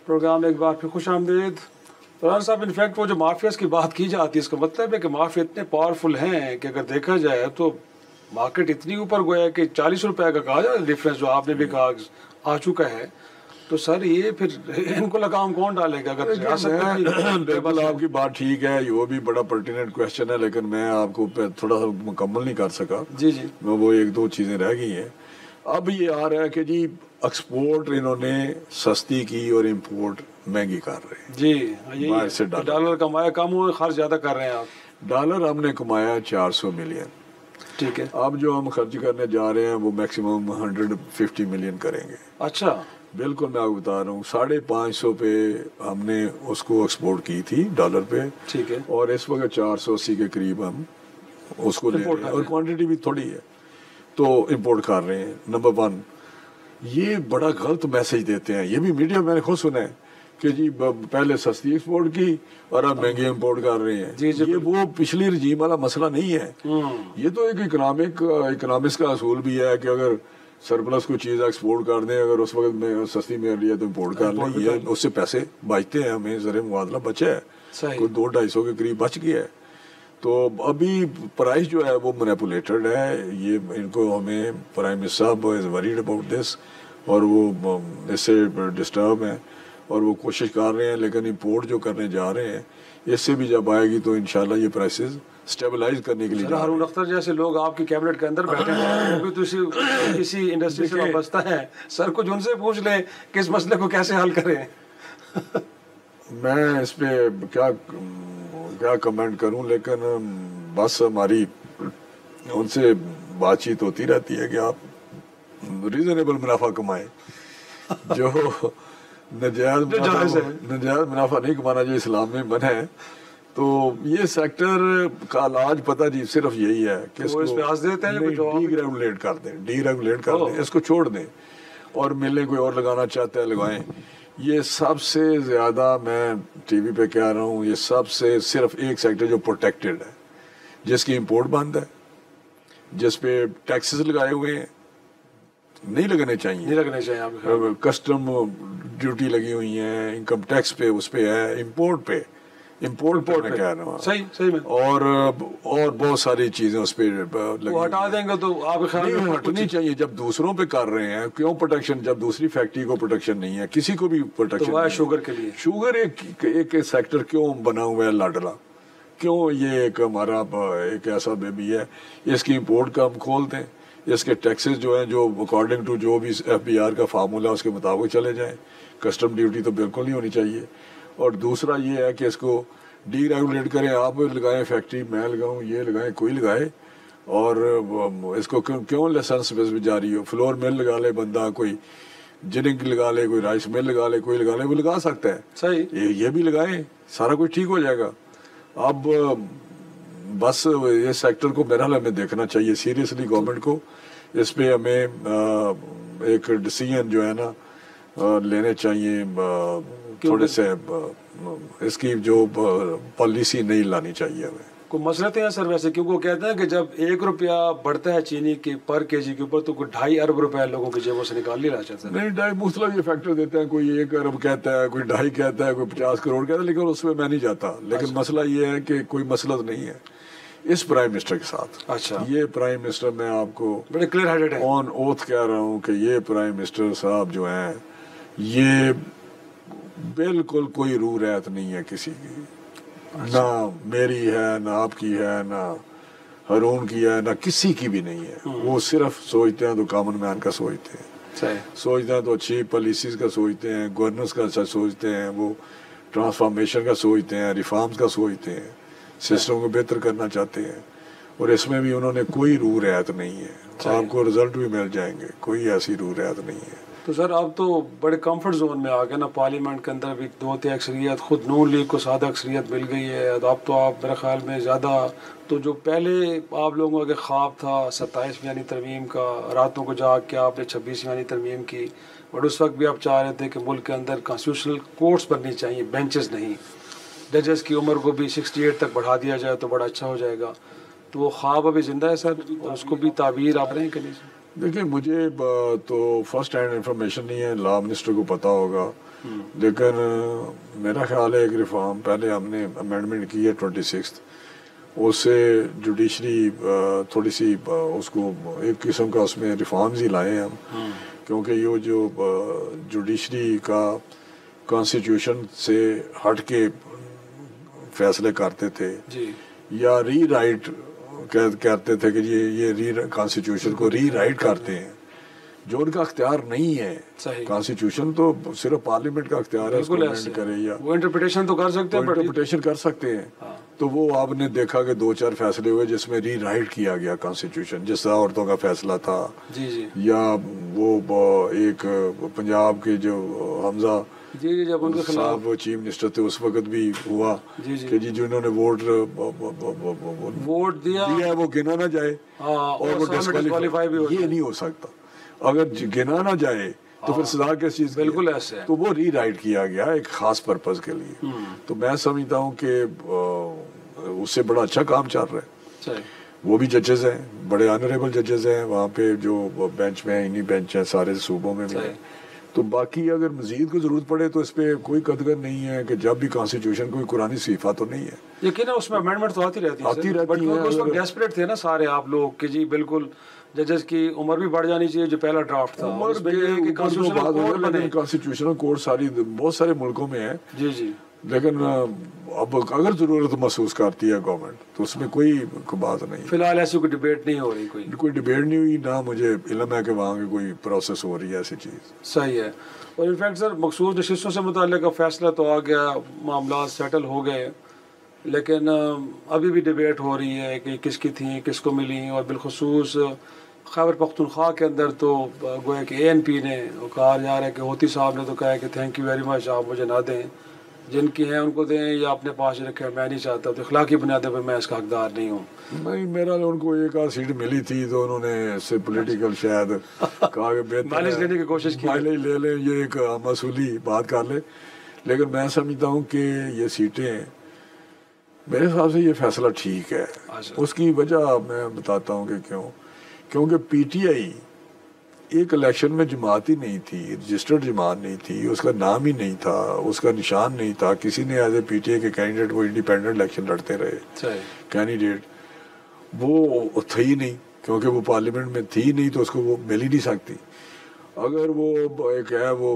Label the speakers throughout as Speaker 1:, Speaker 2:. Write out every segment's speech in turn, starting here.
Speaker 1: Programme एक बार फिर खुश आमदीद। फरहान साहब, इनफैक्ट वो जो माफियाज की बात की जाती है, इसका मतलब है कि माफिया इतने पावरफुल हैं कि अगर देखा जाए तो मार्केट इतनी ऊपर गया है कि 40 रुपए का कहा जाए डिफरेंस जो आपने भी कहा आ चुका है। तो सर ये फिर इनको लगाम कौन डालेगा? अगर
Speaker 2: बिल्कुल आपकी बात ठीक है, ये भी बड़ा पर्टिनेंट क्वेश्चन है, लेकिन मैं आपको थोड़ा सा मुकम्मल नहीं कर सका।
Speaker 1: जी जी,
Speaker 2: वो एक दो चीज़ें रह गई हैं। अब ये आ रहा है कि जी एक्सपोर्ट इन्होंने सस्ती की और इंपोर्ट महंगी कर रहे हैं।
Speaker 1: जी ये
Speaker 2: से
Speaker 1: डॉलर कमाया कम हुआ, खर्च ज़्यादा कर रहे हैं आप।
Speaker 2: डॉलर हमने कमाया 400 मिलियन,
Speaker 1: ठीक है।
Speaker 2: अब जो हम खर्च करने जा रहे हैं वो मैक्सिमम 150 मिलियन करेंगे।
Speaker 1: अच्छा,
Speaker 2: बिल्कुल मैं आपको बता रहा हूँ, 550 पे हमने उसको एक्सपोर्ट की थी डॉलर पे,
Speaker 1: ठीक है।
Speaker 2: और इस वक्त 480 के करीब हम उसको ले रहे हैं, और क्वांटिटी भी थोड़ी है तो इंपोर्ट कर रहे हैं। नंबर वन, ये बड़ा गलत मैसेज देते हैं, ये भी मीडिया मैंने खुद सुना है कि जी पहले सस्ती एक्सपोर्ट की और अब महंगी इंपोर्ट कर रहे हैं।
Speaker 1: जी,
Speaker 2: ये वो पिछली रजीम वाला मसला नहीं है। ये तो एक इकोनॉमिक्स का असूल भी है कि अगर सरप्लस कोई चीज़ एक्सपोर्ट कर दें, अगर उस वक्त में सस्ती मिल रही है तो इंपोर्ट कर लें, ये उससे पैसे बचते हैं, हमें ज़र मुबादला बचा है, कोई 200-250 के करीब बच गया है। तो अभी प्राइस जो है वो मैनिपुलेटेड है, ये इनको हमें प्राइम मिनिस्टर साहब इज़ वरीड अबाउट दिस, और वो इससे डिस्टर्ब हैं और वो कोशिश कर रहे हैं, लेकिन इंपोर्ट जो करने जा रहे हैं इससे भी जब आएगी तो इंशाल्लाह ये प्राइसेस स्टेबलाइज करने के लिए।
Speaker 1: हारून अख्तर जैसे लोग आपकी कैबिनेट के अंदर बैठे हैं, वो भी तो इसी इंडस्ट्री से वाबस्ता है सर, कुछ उनसे पूछ लें कि इस मसले को कैसे हल करें।
Speaker 2: मैं इस पे क्या कमेंट करूं, लेकिन बस हमारी उनसे बातचीत होती रहती है कि आप रीजनेबल मुनाफा कमाएं। जो नजायज मुनाफा नहीं कमाना जो इस्लाम में बना है। तो ये सेक्टर का इलाज पता जी सिर्फ यही है कि इसको डीरेगुलेट कर दें, इसको छोड़ दें, और मिलें कोई और लगाना चाहता है लगाएं। ये सबसे ज़्यादा मैं टीवी पे कह रहा हूँ, ये सबसे सिर्फ एक सेक्टर जो प्रोटेक्टेड है, जिसकी इंपोर्ट बंद है, जिस पे टैक्सेस लगाए हुए हैं, नहीं लगने चाहिए, कस्टम ड्यूटी लगी हुई है, इनकम टैक्स पे उस पे है, इंपोर्ट पे मैं कह रहा हूँ,
Speaker 1: सही में,
Speaker 2: और बहुत सारी चीजें उस पे
Speaker 1: वो हटा देंगे तो आप
Speaker 2: नहीं हटनी चाहिए। जब दूसरों पे कर रहे हैं क्यों प्रोटेक्शन, जब दूसरी फैक्ट्री को प्रोटेक्शन नहीं है, किसी को भी प्रोटेक्शन
Speaker 1: तो शुगर के लिए
Speaker 2: शुगर एक सेक्टर क्यों बना हुआ है लाडला, क्यों ये एक हमारा एक ऐसा बेबी है, इसकी इंपोर्ट का हम खोल दें, इसके टैक्सेस जो हैं जो अकॉर्डिंग टू जो भी FBR का फार्मूला उसके मुताबिक चले जाएं, कस्टम ड्यूटी तो बिल्कुल नहीं होनी चाहिए। और दूसरा ये है कि इसको डीरेगुलेट करें, आप लगाएं फैक्ट्री, मैं लगाऊं, ये लगाएं, कोई लगाए, और इसको क्यों लाइसेंस बेस पे जारी हो, फ्लोर मिल लगा ले बंदा, कोई जिनिंग लगा ले, कोई राइस मिल लगा ले, कोई लगा ले, वो लगा सकता है,
Speaker 1: सही,
Speaker 2: ये भी लगाएं, सारा कुछ ठीक हो जाएगा। अब बस ये सेक्टर को मेरा हमें देखना चाहिए सीरियसली, गवर्नमेंट को इस पे हमें एक डिसीजन जो है ना लेने चाहिए, थोड़े से इसकी जो पॉलिसी नहीं लानी चाहिए हमें।
Speaker 1: कोई मसलते हैं सर वैसे, क्योंकि वो कहते हैं कि जब 1 रुपया बढ़ता है चीनी के पर केजी के ऊपर तो कोई 2.5 अरब रुपया लोगों की जेबों से निकाल नहीं रहा चाहता।
Speaker 2: नहीं, 2.5 मुख्तलिफ ये फैक्टर देते हैं, कोई 1 अरब कहता है, कोई 2.5 कहता है, कोई 50 करोड़ कहता है, लेकिन उसमें मैं नहीं जाता। लेकिन मसला ये है कि कोई मसला तो नहीं है इस प्राइम मिनिस्टर के साथ।
Speaker 1: अच्छा,
Speaker 2: ये प्राइम मिनिस्टर मैं आपको
Speaker 1: बड़े क्लियर हेडेड है,
Speaker 2: ऑन ओथ कह रहा हूँ कि ये प्राइम मिनिस्टर साहब जो हैं, ये बिल्कुल कोई रू रहत नहीं है किसी की। ना मेरी है, ना आपकी है, ना हारून की है, ना किसी की भी नहीं है। वो सिर्फ सोचते हैं तो कॉमन मैन का सोचते हैं, सोचते हैं तो अच्छी पॉलिसीज का सोचते हैं, गवर्नेंस का अच्छा सोचते हैं, वो ट्रांसफॉर्मेशन का सोचते हैं, रिफॉर्म्स का सोचते हैं, सिस्टम को बेहतर करना चाहते हैं। और इसमें भी उन्होंने कोई रू रियायत नहीं है, आपको रिजल्ट भी मिल जाएंगे, कोई ऐसी रू रियायत नहीं है।
Speaker 1: तो सर अब तो बड़े कंफर्ट जोन में आ गए ना, पार्लियामेंट के अंदर भी 2 अक्सरियत, खुद नून लीग को सादा अक्सरियत मिल गई है। अब तो आप मेरे ख्याल में ज़्यादा, तो जो पहले आप लोगों का ख्वाब था 27वीं यानी तरमीम का, रातों को जाग के आपने 26वीं यानी तरमीम की, बट उस वक्त भी आप चाह रहे थे कि मुल्क के अंदर कॉन्स्टिट्यूशनल कोर्ट्स बननी चाहिए, बेंचेस नहीं, जजेस की उम्र को भी 68 तक बढ़ा दिया जाए तो बड़ा अच्छा हो जाएगा। तो वो ख्वाब अभी जिंदा है सर, और उसको भी ताबीर आप रहे हैं?
Speaker 2: देखिए, मुझे तो फर्स्ट हैंड इंफॉर्मेशन नहीं है, लॉ मिनिस्टर को पता होगा, लेकिन मेरा ख्याल है एक रिफॉर्म पहले हमने अमेंडमेंट की है 26, उससे जुडिशरी थोड़ी सी उसको एक किस्म का उसमें रिफॉर्म्स ही लाए हम, क्योंकि ये जो जुडिशरी का कॉन्स्टिट्यूशन से हट के फैसले करते थे या री राइट कहते थे कि ये कॉन्स्टिट्यूशन को री राइट करते हैं, जो उनका अख्तियार नहीं है। कॉन्स्टिट्यूशन तो सिर्फ पार्लियामेंट का अख्तियार है, उसको अमेंड करे या
Speaker 1: वो इंटरप्रिटेशन तो कर सकते हैं,
Speaker 2: इंटरप्रिटेशन कर सकते हैं। तो वो आपने देखा कि 2-4 फैसले हुए जिसमें री राइट किया गया कॉन्स्टिट्यूशन, जिस तरह औरतों का फैसला था या वो एक पंजाब के जो हमजा
Speaker 1: जब उनके खिलाफ
Speaker 2: वो चीफ मिनिस्टर थे उस वक्त भी हुआ कि जी जिन्होंने वोट
Speaker 1: दिया
Speaker 2: है वो गिना ना जाए और वो डिस्क्वालीफाई भी ये नहीं हो सकता। अगर गिना ना जाए तो फिर सजा किस चीज की?
Speaker 1: बिल्कुल ऐसे है।
Speaker 2: तो वो री राइट किया गया एक खास पर्पज के लिए। तो मैं समझता हूँ कि उससे बड़ा अच्छा काम चल रहा है। वो भी जजेस हैं, बड़े ऑनरेबल जजेस हैं वहाँ पे जो बेंच में, इन्हीं बेंच हैं सारे सूबों में भी। तो बाकी अगर मजीद को जरूरत पड़े तो इस पे कोई कदर नहीं है कि जब भी कॉन्स्टिट्यूशन कोई कुरानी सीफा तो नहीं है,
Speaker 1: यकीन है उसमें अमेंडमेंट तो आती रहती है, बट उस वक्त डेस्परेट थे ना सारे आप लोग कि जी बिल्कुल जजेस की उम्र भी बढ़ जानी चाहिए, जो पहला ड्राफ्ट था
Speaker 2: कॉन्स्टिट्यूशनल कोर्ट सारी बहुत सारे मुल्कों में है
Speaker 1: जी।
Speaker 2: लेकिन अब अगर जरूरत महसूस करती है गवर्नमेंट तो उसमें कोई बात नहीं।
Speaker 1: फिलहाल ऐसी कोई डिबेट नहीं हो रही,
Speaker 2: कोई डिबेट नहीं हुई, ना मुझे इल्म है कि वहाँ की कोई प्रोसेस हो रही है ऐसी चीज़।
Speaker 1: सही है। और इनफैक्ट सर मखसूस नशिस्तों से मुताल्लिक़ का फैसला तो आ गया, मामला सेटल हो गए, लेकिन अभी भी डिबेट हो रही है कि किसकी थी, किसको मिली। और बिलखसूस खैबर पख्तूनख्वा के अंदर तो गोया कि ANP ने कहा जा रहा है कि होती साहब ने तो कहा है कि थैंक यू वेरी मच, आप मुझे ना दें, जिनकी हैं उनको दें या अपने पास रखें, मैं नहीं चाहता। तो इखलाकी बुनियादों पर मैं इसका हकदार नहीं हूँ।
Speaker 2: नहीं, मेरा उनको एक आध सीट मिली थी तो उन्होंने इससे पॉलिटिकल शायद कहा कि बेहतर
Speaker 1: माइलेज लेने की कोशिश की,
Speaker 2: माइलेज ले लें, ये एक मसूली बात कर ले। लेकिन मैं समझता हूँ कि ये सीटें मेरे हिसाब से ये फैसला ठीक है। उसकी वजह मैं बताता हूँ कि क्योंकि PTI एक इलेक्शन में जमात ही नहीं थी, रजिस्टर्ड जमात नहीं थी, उसका नाम ही नहीं था, उसका निशान नहीं था। किसी ने एज ए PTI के कैंडिडेट वो इंडिपेंडेंट इलेक्शन लड़ते रहे कैंडिडेट, वो थी ही नहीं क्योंकि वो पार्लियामेंट में थी नहीं तो उसको वो मिल ही नहीं सकती। अगर वो एक है वो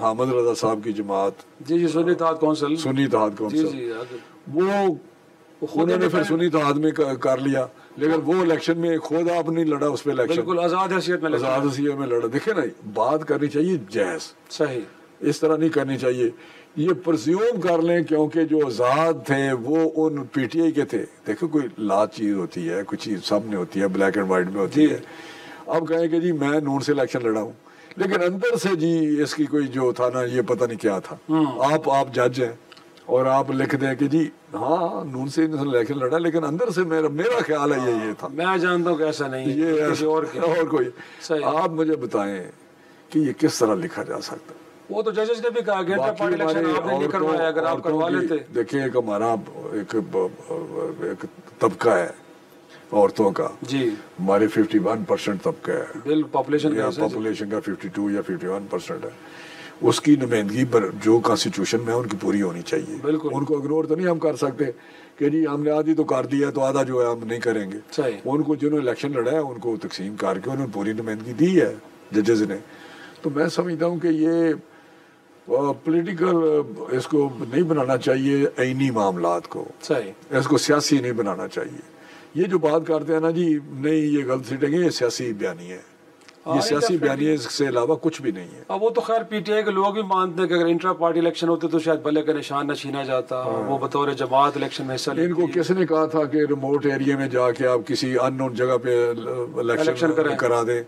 Speaker 2: हामिद रजा साहब की जमात
Speaker 1: जी सुन्नी इत्तेहाद कौंसिल,
Speaker 2: वो उन्होंने फिर सुन्नी इत्तेहाद में कर लिया, लेकिन वो इलेक्शन में खुद आप नहीं लड़ा उस पर इलेक्शन,
Speaker 1: बिल्कुल आज़ाद हैसियत
Speaker 2: में लड़ा। देखे ना, बात करनी चाहिए जायज़,
Speaker 1: सही, इस
Speaker 2: तरह नहीं करनी चाहिए। ये प्रज्यूम कर लें क्योंकि जो आज़ाद थे वो उन PTI के थे। देखो कोई लात चीज़ होती है, कुछ चीज़ सामने होती है, ब्लैक एंड वाइट में होती है। अब कहें कि जी मैं नून से इलेक्शन लड़ा हूँ, लेकिन अंदर से जी इसकी कोई जो था ना, ये पता नहीं क्या था। आप जज हैं और आप लिख दें कि जी हाँ नून से इलेक्शन लड़ा, लेकिन अंदर से मेरा ख्याल है ये था।
Speaker 1: मैं जानता हूँ कि ऐसा नहीं है,
Speaker 2: ये और कोई। आप मुझे बताएं कि ये किस तरह लिखा जा सकता।
Speaker 1: वो तो जजेस ने भी कहा कि आपने नहीं करवाया, अगर आप करवा लेते।
Speaker 2: देखिए एक हमारा एक तबका है औरतों का जी, हमारे 51% तबका है,
Speaker 1: पॉपुलेशन
Speaker 2: का 52 या 51% है। उसकी नुमाइंदगी पर जो कॉन्स्टिट्यूशन में है उनकी पूरी होनी चाहिए। उनको इग्नोर तो नहीं हम कर सकते कि जी हमने आधी तो कर दिया तो आधा जो है हम नहीं करेंगे। उनको जिन्होंने इलेक्शन लड़ा है उनको तकसीम करके उन्होंने पूरी नुमाइंदगी दी है जजेस ने। तो मैं समझता हूँ कि ये पॉलिटिकल इसको नहीं बनाना चाहिए, आईनी मामलात को, इसको सियासी नहीं बनाना चाहिए। ये जो बात करते हैं ना जी नहीं ये गलत सीटेंगे, ये सियासी बयानी है, ये सियासी बयानी से अलावा कुछ भी नहीं है।
Speaker 1: अब वो तो खैर PTI के लोग भी मानते हैं कि अगर इंट्रा पार्टी इलेक्शन होते तो शायद भले का निशान न छीना जाता। वो बतौर जमात इलेक्शन में हिस्सा लेती।
Speaker 2: इनको किसने कहा था कि रिमोट एरिया में जाके आप किसी अननोन जगह पे इलेक्शन करा दें?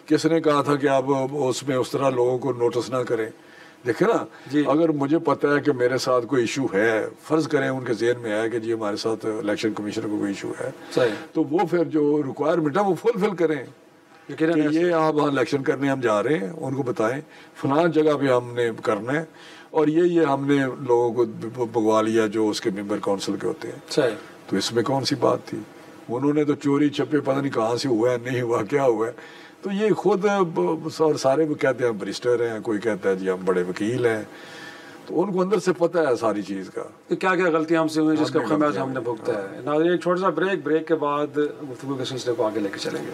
Speaker 2: किसने कहा था कि आप उसमें उस तरह लोगों को नोटिस ना करें? देखे ना, अगर मुझे पता है कि मेरे साथ कोई इशू है, फर्ज करें उनके जेहन में है कि जी हमारे साथ इलेक्शन कमीशनर को कोई इशू है, तो वो फिर जो रिक्वायरमेंट है वो फुलफिल करें कि ये आप वहाँ इलेक्शन करने हम जा रहे हैं, उनको बताएं फलां जगह पे हमने करना है और ये हमने लोगों को भगवा लिया जो उसके मेंबर काउंसिल के होते हैं। तो इसमें कौन सी बात थी? उन्होंने तो चोरी छप्पे पता नहीं कहाँ से हुआ है, नहीं हुआ, क्या हुआ है, तो ये खुद और सारे वो कहते हैं हम बरिस्टर हैं, कोई कहता है जी हम बड़े वकील हैं, तो उनको अंदर से पता है सारी चीज़ का
Speaker 1: कि क्या क्या गलतियां हमसे हुई जिसका खमियाजा हमने भुगता है। नाज़रीन, एक छोटा सा ब्रेक के बाद गुफ्तगू के सिलसिले को आगे लेके चलेंगे।